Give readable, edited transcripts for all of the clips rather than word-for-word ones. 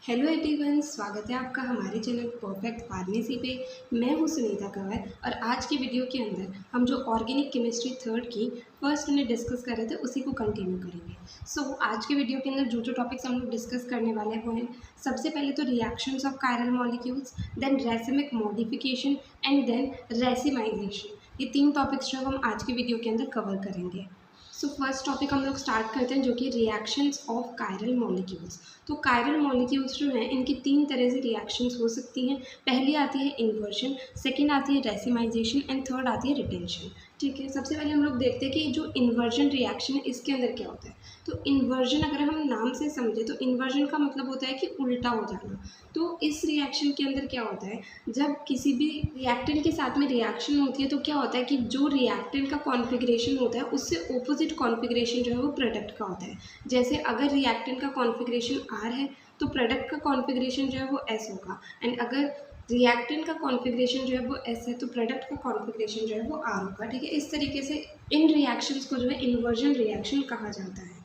Hello everyone, स्वागत है आपका हमारे चैनल परफेक्ट फार्मेसी पे। मैं हूँ सुनीता कंवर और आज की वीडियो के अंदर हम जो ऑर्गेनिक केमिस्ट्री थर्ड की फर्स्ट यूनिट डिस्कस कर रहे थे उसी को कंटिन्यू करेंगे। आज के वीडियो के अंदर जो टॉपिक्स हम लोग डिस्कस करने वाले हैं वो हैं, सबसे पहले तो reactions of chiral molecules, then racemic modification and then racemization. ये तीन टॉपिक्स जो हम आज की वीडियो के अंदर कवर करेंगे। फर्स्ट टॉपिक हम लोग स्टार्ट करते हैं जो कि रिएक्शंस ऑफ कायरल मॉलिक्यूल्स। तो कायरल मॉलिक्यूल्स जो हैं इनकी तीन तरह से रिएक्शंस हो सकती हैं। पहली आती है इन्वर्जन, सेकंड आती है रेसिमाइजेशन एंड थर्ड आती है रिटेंशन। ठीक है, सबसे पहले हम लोग देखते हैं कि जो इन्वर्जन रिएक्शन है इसके अंदर क्या होता है। तो इन्वर्जन अगर हम नाम से समझे तो इन्वर्जन का मतलब होता है कि उल्टा हो जाना। तो इस रिएक्शन के अंदर क्या होता है, जब किसी भी रिएक्टेंट के साथ में रिएक्शन होती है तो क्या होता है कि जो रिएक्टेंट का कॉन्फ़िगरेशन होता है उससे ऑपोजिट कॉन्फ़िगरेशन जो है वो प्रोडक्ट का होता है। जैसे अगर रिएक्टेंट का कॉन्फ़िगरेशन आर है तो प्रोडक्ट का कॉन्फ़िगरेशन जो है वो एस होगा, एंड अगर रिएक्टेंट का कॉन्फ़िगरेशन जो है वो एस है तो प्रोडक्ट का कॉन्फ़िगरेशन जो है वो आर होगा। ठीक है, इस तरीके से इन रिएक्शंस को जो है इन्वर्जन रिएक्शन कहा जाता है।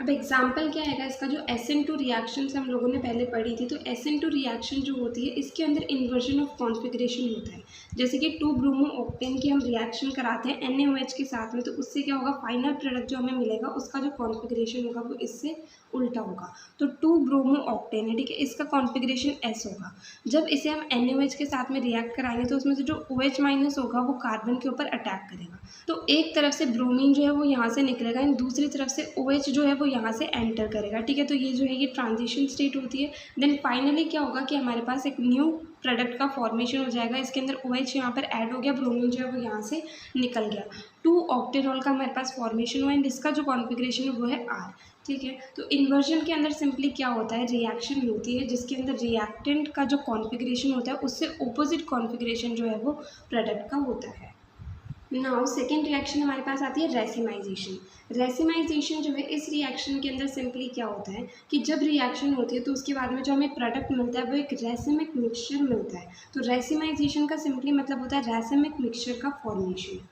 अब एग्जाम्पल क्या है इसका, जो SN2 रिएक्शन हम लोगों ने पहले पढ़ी थी, तो SN2 रिएक्शन जो होती है इसके अंदर इन्वर्जन ऑफ कॉन्फ़िगरेशन होता है। जैसे कि 2 ब्रोमो ऑक्टेन की हम रिएक्शन कराते हैं NaOH के साथ में, तो उससे क्या होगा, फाइनल प्रोडक्ट जो हमें मिलेगा उसका जो कॉन्फ़िगरेशन होगा वो इससे उल्टा होगा। तो 2 ब्रोमो ऑक्टेन है, ठीक है, इसका कॉन्फ़िगरेशन S होगा। जब इसे हम NaOH के साथ में रिएक्ट कराएंगे तो उसमें से जो OH माइनस होगा वो कार्बन के ऊपर अटैक करेगा। तो एक तरफ से ब्रोमीन जो है वो यहाँ से निकलेगा एंड दूसरी तरफ से OH जो है वो यहाँ से एंटर करेगा। ठीक है, तो ये जो है ये ट्रांजिशन स्टेट होती है। देन फाइनली क्या होगा कि हमारे पास एक न्यू प्रोडक्ट का फॉर्मेशन हो जाएगा। इसके अंदर OH यहाँ पर ऐड हो गया, ब्रोमीन जो है वो यहाँ से निकल गया, 2 ऑक्टेनॉल का हमारे पास फॉर्मेशन हुआ एंड इसका जो कॉन्फ़िगरेशन है वो है R। ठीक है, तो इन्वर्जन के अंदर सिंपली क्या होता है, रिएक्शन होती है जिसके अंदर रिएक्टेंट का जो कॉन्फ़िगरेशन होता है उससे ऑपोजिट कॉन्फ़िगरेशन जो है वो प्रोडक्ट का होता है। नाउ सेकेंड रिएक्शन हमारे पास आती है रेसिमाइजेशन। रेसिमाइजेशन जो है इस रिएक्शन के अंदर सिंपली क्या होता है कि जब रिएक्शन होती है तो उसके बाद में जो हमें प्रोडक्ट मिलता है वो एक रेसिमिक मिक्सचर मिलता है। तो रेसिमाइजेशन का सिंपली मतलब होता है रेसिमिक मिक्सचर का फॉर्मेशन।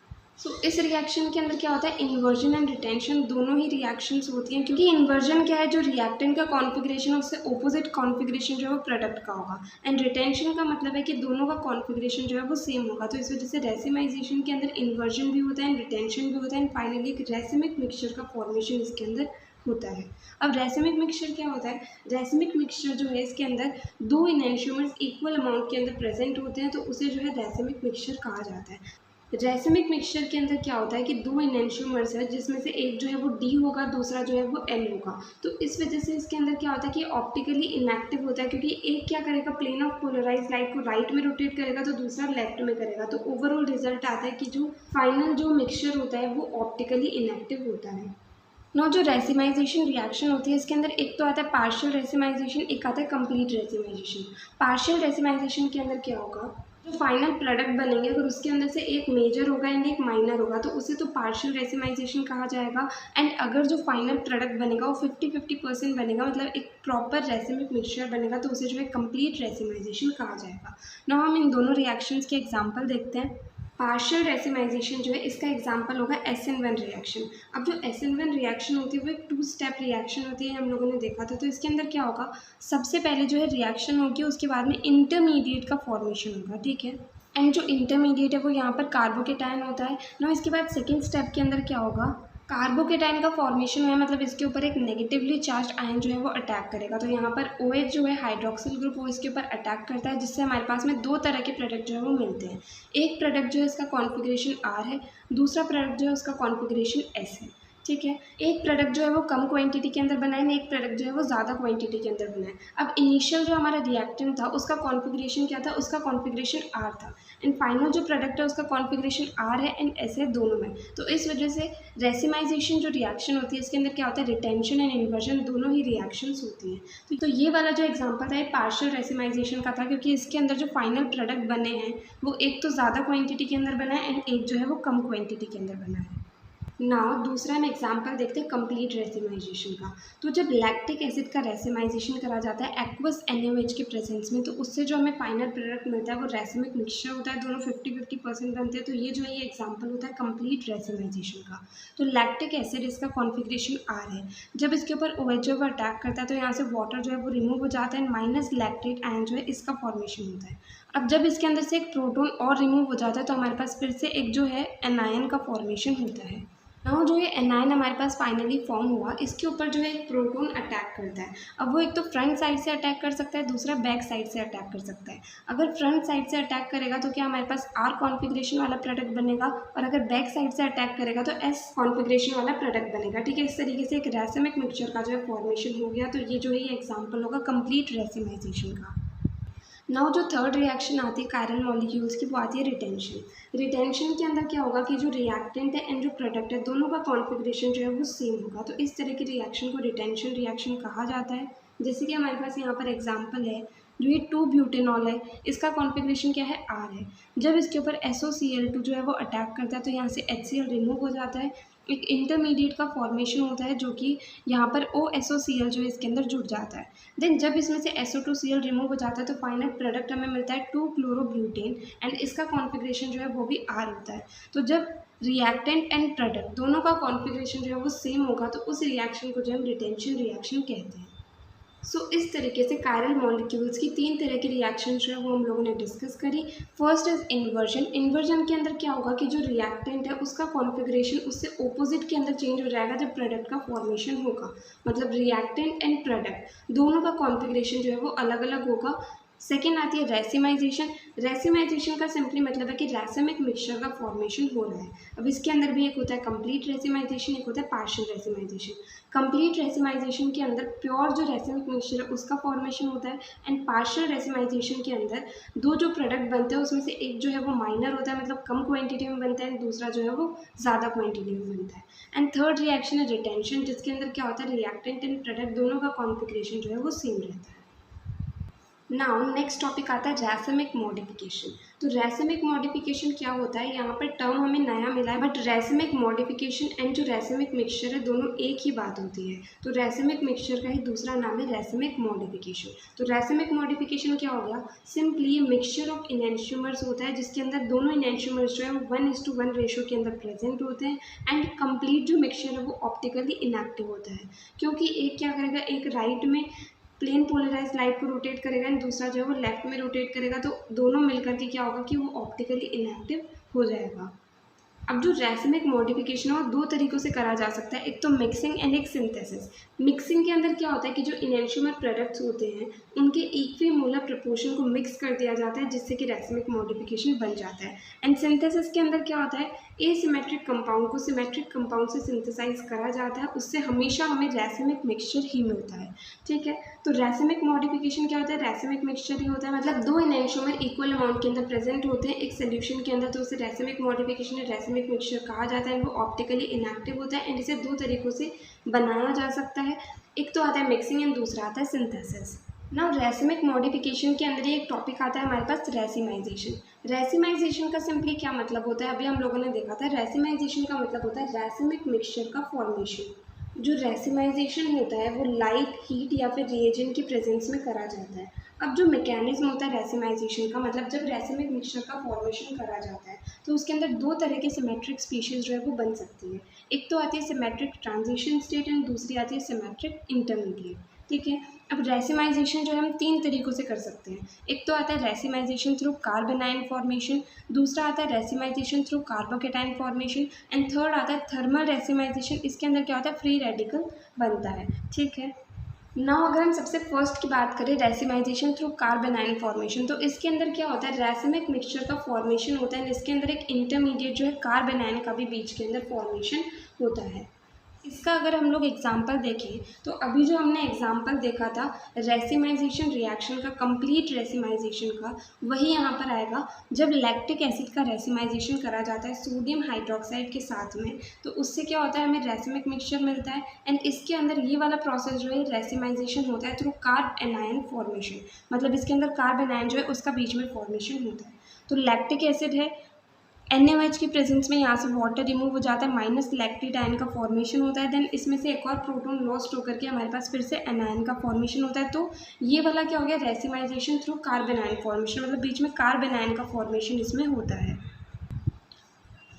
इस रिएक्शन के अंदर क्या होता है, इन्वर्जन एंड रिटेंशन दोनों ही रिएक्शंस होती हैं, क्योंकि इन्वर्जन क्या है, जो रिएक्टेंट का कॉन्फ़िगरेशन है उससे ऑपोजिट कॉन्फ़िगरेशन जो है वो प्रोडक्ट का होगा, एंड रिटेंशन का मतलब है कि दोनों का कॉन्फ़िगरेशन जो है वो सेम होगा। तो इस वजह से रेसिमाइजेशन के अंदर इन्वर्जन भी होता है एंड रिटेंशन भी होता है, एंड फाइनली एक रेसिमिक मिक्सचर का फॉर्मेशन इसके अंदर होता है। अब रेसिमिक मिक्सचर क्या होता है, रेसिमिक मिक्सचर जो है इसके अंदर 2 इनैंशियोमर्स इक्वल अमाउंट के अंदर प्रेजेंट होते हैं, तो उसे जो है रेसिमिक मिक्सचर कहा जाता है। रेसिमिक मिक्सचर के अंदर क्या होता है कि 2 इनैंशियोमर्स है जिसमें से एक जो है वो D होगा, दूसरा जो है वो N होगा। तो इस वजह से इसके अंदर क्या होता है कि ऑप्टिकली इनएक्टिव होता है, क्योंकि एक क्या करेगा, प्लेन ऑफ पोलराइज लाइट को राइट में रोटेट करेगा तो दूसरा लेफ्ट में करेगा। तो ओवरऑल रिजल्ट आता है कि जो फाइनल जो मिक्सचर होता है वो ऑप्टिकली इनएक्टिव होता है। नो, जो रेसिमाइजेशन रिएक्शन होती है इसके अंदर एक तो आता है पार्शियल रेसिमाइजेशन, एक आता है कंप्लीट रेसिमाइजेशन। पार्शियल रेसिमाइजेशन के अंदर क्या होगा, जो फाइनल प्रोडक्ट बनेंगे अगर उसके अंदर से एक मेजर होगा एंड एक माइनर होगा तो उसे तो पार्शियल रेसिमाइजेशन कहा जाएगा। एंड अगर जो फाइनल प्रोडक्ट बनेगा वो 50-50% बनेगा, मतलब एक प्रॉपर रेसिमिक मिक्सचर बनेगा, तो उसे जो है कंप्लीट रेसिमाइजेशन कहा जाएगा। नाउ हम इन दोनों रिएक्शंस के एग्जांपल देखते हैं। पार्शियल रेसिमाइजेशन जो है इसका एग्जांपल होगा SN1 रिएक्शन। अब जो SN1 रिएक्शन होती है वो एक 2 स्टेप रिएक्शन होती है, हम लोगों ने देखा था। तो इसके अंदर क्या होगा, सबसे पहले जो है रिएक्शन होगी, उसके बाद में इंटरमीडिएट का फॉर्मेशन होगा। ठीक है, एंड जो इंटरमीडिएट है वो यहाँ पर कार्बोकेटायन होता है ना। इसके बाद सेकेंड स्टेप के अंदर क्या होगा, कार्बोकेटायन का फॉर्मेशन हुआ है, मतलब इसके ऊपर एक नेगेटिवली चार्ज आयन जो है वो अटैक करेगा। तो यहाँ पर OH जो है हाइड्रोक्सिल ग्रुप वो इसके ऊपर अटैक करता है, जिससे हमारे पास में 2 तरह के प्रोडक्ट जो है वो मिलते हैं। एक प्रोडक्ट जो है इसका कॉन्फ़िगरेशन R है, दूसरा प्रोडक्ट जो है उसका कॉन्फ़िगरेशन S है। ठीक है, एक प्रोडक्ट जो है वो कम क्वांटिटी के अंदर बना है, एक प्रोडक्ट जो है वो ज़्यादा क्वांटिटी के अंदर बना है। अब इनिशियल जो हमारा रिएक्टेंट था उसका कॉन्फ़िगरेशन क्या था, उसका कॉन्फ़िगरेशन R था, एंड फाइनल जो प्रोडक्ट है उसका कॉन्फ़िगरेशन R है एंड S है, दोनों में। तो इस वजह से रेसिमाइजेशन जो रिएक्शन होती है इसके अंदर क्या होता है, रिटेंशन एंड इन्वर्जन दोनों ही रिएक्शंस होती हैं। तो ये वाला जो एग्जांपल था ये पार्शियल रेसिमाइजेशन का था, क्योंकि इसके अंदर जो फाइनल प्रोडक्ट बने हैं वो एक तो ज़्यादा क्वांटिटी के अंदर बना है एंड एक जो है वो कम क्वांटिटी के अंदर बना है। नाउ दूसरा हम एग्जांपल देखते हैं कंप्लीट रेसिमाइजेशन का। तो जब लैक्टिक एसिड का रेसिमाइजेशन करा जाता है एक्वस NaOH के प्रेजेंस में, तो उससे जो हमें फाइनल प्रोडक्ट मिलता है वो रेसिमिक मिक्सचर होता है। दोनों 50-50% बनते हैं। तो ये जो है ये एग्जांपल होता है कंप्लीट रेसिमाइजेशन का। तो लैक्टिक एसिड इसका कॉन्फिग्रेशन R है। जब इसके ऊपर OH जो है अटैक करता है तो यहाँ से वाटर जो है वो रिमूव हो जाता है, माइनस लैक्टेट आयन जो है इसका फॉर्मेशन होता है। अब जब इसके अंदर से एक प्रोटॉन और रिमूव हो जाता है तो हमारे पास फिर से एक जो है एनायन का फॉर्मेशन होता है। नाउ जो ये एनायन हमारे पास फाइनली फॉर्म हुआ, इसके ऊपर जो है एक प्रोटॉन अटैक करता है। अब वो एक तो फ्रंट साइड से अटैक कर सकता है, दूसरा बैक साइड से अटैक कर सकता है। अगर फ्रंट साइड से अटैक करेगा तो क्या हमारे पास R कॉन्फिग्रेशन वाला प्रोडक्ट बनेगा, और अगर बैक साइड से अटैक करेगा तो S कॉन्फिग्रेशन वाला प्रोडक्ट बनेगा। ठीक है, इस तरीके से एक रेसिमिक मिक्सचर का जो है फॉर्मेशन हो गया। तो ये जो है ये एग्जाम्पल होगा कंप्लीट रेसिमाइजेशन का। नाउ जो थर्ड रिएक्शन आती है कायरल मॉलिक्यूल्स की, वो आती है रिटेंशन। रिटेंशन के अंदर क्या होगा कि जो रिएक्टेंट है एंड जो प्रोडक्ट है दोनों का कॉन्फिग्रेशन जो है वो सेम होगा। तो इस तरह की रिएक्शन को रिटेंशन रिएक्शन कहा जाता है। जैसे कि हमारे पास यहाँ पर एग्जाम्पल है, जो ये 2-ब्यूटेनॉल है, इसका कॉन्फिग्रेशन क्या है R है। जब इसके ऊपर SOCl2 जो है वो अटैक करता है तो यहाँ से HCl रिमूव हो जाता है, एक इंटरमीडिएट का फॉर्मेशन होता है जो कि यहाँ पर OSOCl जो है इसके अंदर जुड़ जाता है। देन जब इसमें से SO2Cl रिमूव हो जाता है तो फाइनल प्रोडक्ट हमें मिलता है 2-क्लोरोब्यूटेन, एंड इसका कॉन्फिग्रेशन जो है वो भी R होता है। तो जब रिएक्टेंट एंड प्रोडक्ट दोनों का कॉन्फिग्रेशन जो है वो सेम होगा तो उस रिएक्शन को जो हम रिटेंशन रिएक्शन कहते हैं। इस तरीके से कायरल मॉलिक्यूल्स की 3 तरह की रिएक्शन जो है वो हम लोगों ने डिस्कस करी। First is inversion. इन्वर्जन के अंदर क्या होगा कि जो रिएक्टेंट है उसका कॉन्फिग्रेशन उससे ओपोजिट के अंदर चेंज हो जाएगा जब प्रोडक्ट का फॉर्मेशन होगा। मतलब रिएक्टेंट एंड प्रोडक्ट दोनों का कॉन्फिग्रेशन जो है वो अलग अलग होगा। सेकेंड आती है रेसिमाइजेशन। रेसिमाइजेशन का सिंपली मतलब है कि रेसिमिक मिक्सचर का फॉर्मेशन हो रहा है। अब इसके अंदर भी एक होता है कंप्लीट रेसिमाइजेशन, एक होता है पार्शियल रेसिमाइजेशन। कंप्लीट रेसिमाइजेशन के अंदर प्योर जो रेसिमिक मिक्सचर है उसका फॉर्मेशन होता है, एंड पार्शियल रेसिमाइजेशन के अंदर दो जो प्रोडक्ट बनते हैं उसमें से एक जो है वो माइनर होता है, मतलब कम क्वांटिटी में बनता है, एंड दूसरा जो है वो ज़्यादा क्वांटिटी में बनता है। एंड थर्ड रिएक्शन है रिटेंशन, जिसके अंदर क्या होता है रिएक्टेंट एंड प्रोडक्ट दोनों का कॉन्फिग्रेशन जो है वो सेम रहता है। नाउ नेक्स्ट टॉपिक आता है रैसिमिक मॉडिफिकेशन। तो रैसिमिक मॉडिफिकेशन क्या होता है, यहाँ पर टर्म हमें नया मिला है, बट रैसिमिक मॉडिफिकेशन एंड जो रैसिमिक मिक्सचर है दोनों एक ही बात होती है। तो रैसिमिक मिक्सचर का ही दूसरा नाम है रैसिमिक मॉडिफिकेशन। तो रैसिमिक मॉडिफिकेशन क्या हो गया, सिंपली मिक्सचर ऑफ इनैंशियोमर्स होता है जिसके अंदर दोनों इनैंशियोमर्स जो है 1:1 रेशो के अंदर प्रेजेंट होते हैं, एंड कंप्लीट जो मिक्सचर है वो ऑप्टिकली इनएक्टिव होता है, क्योंकि एक क्या करेगा, एक राइट में प्लेन पोलराइज लाइट को रोटेट करेगा एंड दूसरा जो है वो लेफ्ट में रोटेट करेगा। तो दोनों मिलकर के क्या होगा कि वो ऑप्टिकली इनएक्टिव हो जाएगा। अब जो रैसिमिक मॉडिफिकेशन है वो दो तरीक़ों से करा जा सकता है, एक तो मिक्सिंग एंड एक सिंथेसिस। मिक्सिंग के अंदर क्या होता है कि जो इनैंशियोमर प्रोडक्ट्स होते हैं उनके इक्विमोलर प्रपोर्शन को मिक्स कर दिया जाता है जिससे कि रैसिमिक मॉडिफिकेशन बन जाता है। एंड सिंथेसिस के अंदर क्या होता है, एसिमेट्रिक कंपाउंड को सिमेट्रिक कंपाउंड से सिंथेसाइज करा जाता है, उससे हमेशा हमें रैसिमिक मिक्सचर ही मिलता है। ठीक है, तो रैसिमिक मॉडिफिकेशन क्या होता है, रैसिमिक मिक्सचर ही होता है, मतलब दो इनैंशियोमर इक्वल अमाउंट के अंदर प्रेजेंट होते हैं एक सोल्यूशन के अंदर, तो उसे रैसिमिक मॉडिफिकेशन या रैसिमिक मिक्सचर कहा जाता है। वो ऑप्टिकली इनएक्टिव होता है एंड इसे दो तरीक़ों से बनाया जा सकता है, एक तो आता है मिक्सिंग एंड दूसरा आता है सिंथेसिस। नाउ रैसिमिक मॉडिफिकेशन के अंदर ही एक टॉपिक आता है हमारे पास रेसिमाइजेशन। रेसिमाइजेशन का सिंपली क्या मतलब होता है, अभी हम लोगों ने देखा था। रेसिमाइजेशन का मतलब होता है रैसिमिक मिक्सचर का फॉर्मेशन। जो रेसिमाइजेशन होता है वो लाइट, हीट या फिर रिएजेंट की प्रेजेंस में करा जाता है। अब जो मैकेनिज्म होता है रेसिमाइजेशन का, मतलब जब रेसिमिक मिक्सचर का फॉर्मेशन करा जाता है तो उसके अंदर दो तरह के सिमेट्रिक स्पीशीज़ जो है वो बन सकती है। एक तो आती है सिमेट्रिक ट्रांजिशन स्टेट एंड दूसरी आती है सिमेट्रिक इंटरमीडिएट। ठीक है, अब रेसिमाइजेशन जो है हम 3 तरीक़ों से कर सकते हैं। एक तो आता है रेसिमाइजेशन थ्रू कार्बोनाइन फॉर्मेशन, दूसरा आता है racemisation through carbocation formation, and third आता है थर्मल रेसिमाइजेशन। इसके अंदर क्या होता है, फ्री रेडिकल बनता है। ठीक है, नाउ अगर हम सबसे फर्स्ट की बात करें रेसिमाइजेशन थ्रू कार्बोनाइन फॉर्मेशन, तो इसके अंदर क्या होता है, रैसिमिक मिक्सचर का फॉर्मेशन होता है, इसके अंदर एक इंटरमीडिएट जो है कार्बोनाइन का भी बीच के अंदर फॉर्मेशन होता है। इसका अगर हम लोग एग्जाम्पल देखें तो अभी जो हमने एग्जाम्पल देखा था रेसिमाइजेशन रिएक्शन का, कंप्लीट रेसिमाइजेशन का, वही यहाँ पर आएगा। जब लैक्टिक एसिड का रेसिमाइजेशन करा जाता है सोडियम हाइड्रोक्साइड के साथ में, तो उससे क्या होता है, हमें रेसिमिक मिक्सचर मिलता है, एंड इसके अंदर ये वाला प्रोसेस जो है रेसिमाइजेशन होता है थ्रू कार्ब एनायन फॉर्मेशन। मतलब इसके अंदर कार्ब एनायन जो है उसका बीच में फॉर्मेशन होता है। तो लैक्टिक एसिड है, NaOH की प्रेजेंस में यहाँ से वाटर रिमूव हो जाता है, माइनस लैक्टेट आयन का फॉर्मेशन होता है। देन इसमें से एक और प्रोटॉन लॉस्ट होकर के हमारे पास फिर से एनायन का फॉर्मेशन होता है। तो ये वाला क्या हो गया, racemisation through carbon ion formation, मतलब बीच में कार्बन आयन का फॉर्मेशन इसमें होता है।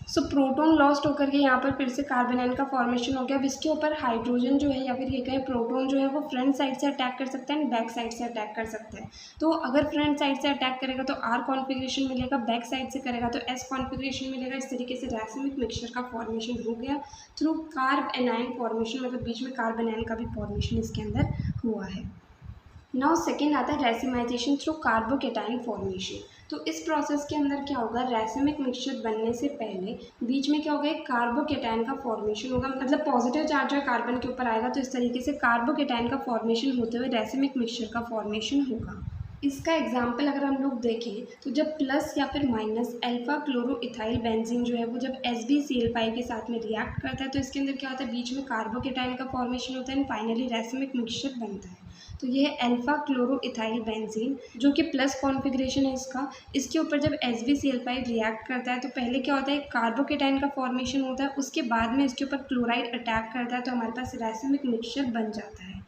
सो प्रोटॉन लॉस्ट होकर के यहाँ पर फिर से कार्बन आयन का फॉर्मेशन हो गया। अब इसके ऊपर हाइड्रोजन जो है या फिर ये कहें प्रोटॉन जो है वो फ्रंट साइड से अटैक कर सकता है एंड बैक साइड से अटैक कर सकता है। तो अगर फ्रंट साइड से अटैक करेगा तो R कॉन्फिगरेशन मिलेगा, बैक साइड से करेगा तो S कॉन्फिगरेशन मिलेगा। इस तरीके से रैसिमिक मिक्सचर का फॉर्मेशन हो गया थ्रू कार्ब एनायन फॉर्मेशन, मतलब बीच में कार्बन आयन का भी फॉर्मेशन इसके अंदर हुआ है। नाउ सेकेंड आता है रेसिमाइजेशन थ्रू कार्बोकेटाइन फॉर्मेशन। तो इस प्रोसेस के अंदर क्या होगा, रैसिमिक मिक्सचर बनने से पहले बीच में क्या होगा, एक कार्बोकेटाइन का फॉर्मेशन होगा, मतलब पॉजिटिव चार्ज जो कार्बन के ऊपर आएगा तो इस तरीके से कार्बोकेटाइन का फॉर्मेशन होते हुए रैसिमिक मिक्सचर का फॉर्मेशन होगा। इसका एग्जाम्पल अगर हम लोग देखें तो जब प्लस या फिर minus alpha chloro ethyl benzene जो है वो जब SbCl5 के साथ में रिएक्ट करता है तो इसके अंदर क्या होता है, बीच में कार्बोकेटाइन का फॉर्मेशन होता है एंड फाइनली रैसिमिक मिक्सचर बनता है। तो ये है अल्फा क्लोरो इथाइल बेंजीन जो कि प्लस कॉन्फिगरेशन है इसका। इसके ऊपर जब SbCl5 रिएक्ट करता है तो पहले क्या होता है, कार्बोकेटाइन का फॉर्मेशन होता है, उसके बाद में इसके ऊपर क्लोराइड अटैक करता है तो हमारे पास रैसिमिक मिक्सचर बन जाता है।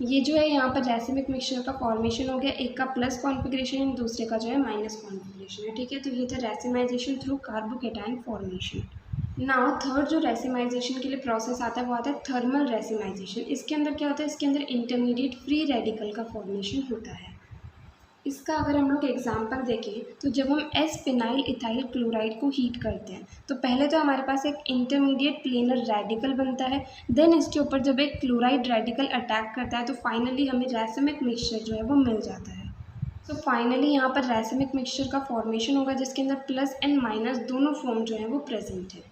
ये जो है यहाँ पर रैसिमिक मिक्सचर का फॉर्मेशन हो गया, एक का प्लस कॉन्फिगरेशन है दूसरे का जो है माइनस कॉन्फिगरेशन है। ठीक है, तो ये था racemization through carbocation formation. Now third जो रेसिमाइजेशन के लिए प्रोसेस आता है वो आता है थर्मल रेसिमाइजेशन। इसके अंदर क्या होता है, इसके अंदर इंटरमीडिएट फ्री रेडिकल का फॉर्मेशन होता है। इसका अगर हम लोग एग्जांपल देखें तो जब हम S-फिनाइल इथाइल क्लोराइड को हीट करते हैं तो पहले तो हमारे पास एक इंटरमीडिएट प्लेनर रेडिकल बनता है, देन इसके ऊपर जब एक क्लोराइड रेडिकल अटैक करता है तो फाइनली हमें रैसिमिक मिक्सचर जो है वो मिल जाता है। तो फाइनली यहाँ पर रैसिमिक मिक्सचर का फॉर्मेशन होगा जिसके अंदर प्लस एंड माइनस दोनों फॉर्म जो है वो प्रेजेंट है।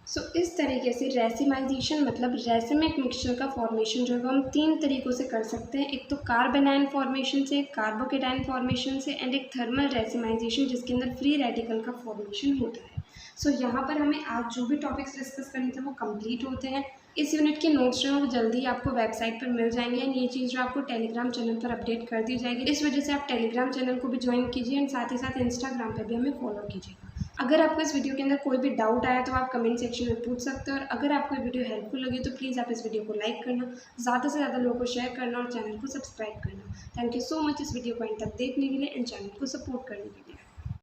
सो इस तरीके से रेसिमाइजेशन मतलब रैसिमिक मिक्सचर का फॉर्मेशन जो है वो हम तीन तरीक़ों से कर सकते हैं, एक तो कार्बन आयन फॉर्मेशन से, कार्बोकेटाइन फॉर्मेशन से एंड एक थर्मल रेसिमाइजेशन जिसके अंदर फ्री रेडिकल का फॉर्मेशन होता है। सो यहाँ पर हमें आज जो भी टॉपिक्स डिस्कस करने थे वो कंप्लीट होते हैं। इस यूनिट के नोट्स जो हैं वो जल्दी आपको वेबसाइट पर मिल जाएंगे एंड ये चीज़ जो आपको टेलीग्राम चैनल पर अपडेट कर दी जाएगी। इस वजह से आप टेलीग्राम चैनल को भी ज्वाइन कीजिए एंड साथ ही साथ इंस्टाग्राम पर भी हमें फॉलो कीजिएगा। अगर आपको इस वीडियो के अंदर कोई भी डाउट आया तो आप कमेंट सेक्शन में पूछ सकते हो, और अगर आपको ये वीडियो हेल्पफुल लगी तो प्लीज़ आप इस वीडियो को लाइक करना, ज़्यादा से ज़्यादा लोगों को शेयर करना और चैनल को सब्सक्राइब करना। थैंक यू सो मच इस वीडियो को एंड तक देखने के लिए एंड चैनल को सपोर्ट करने के लिए।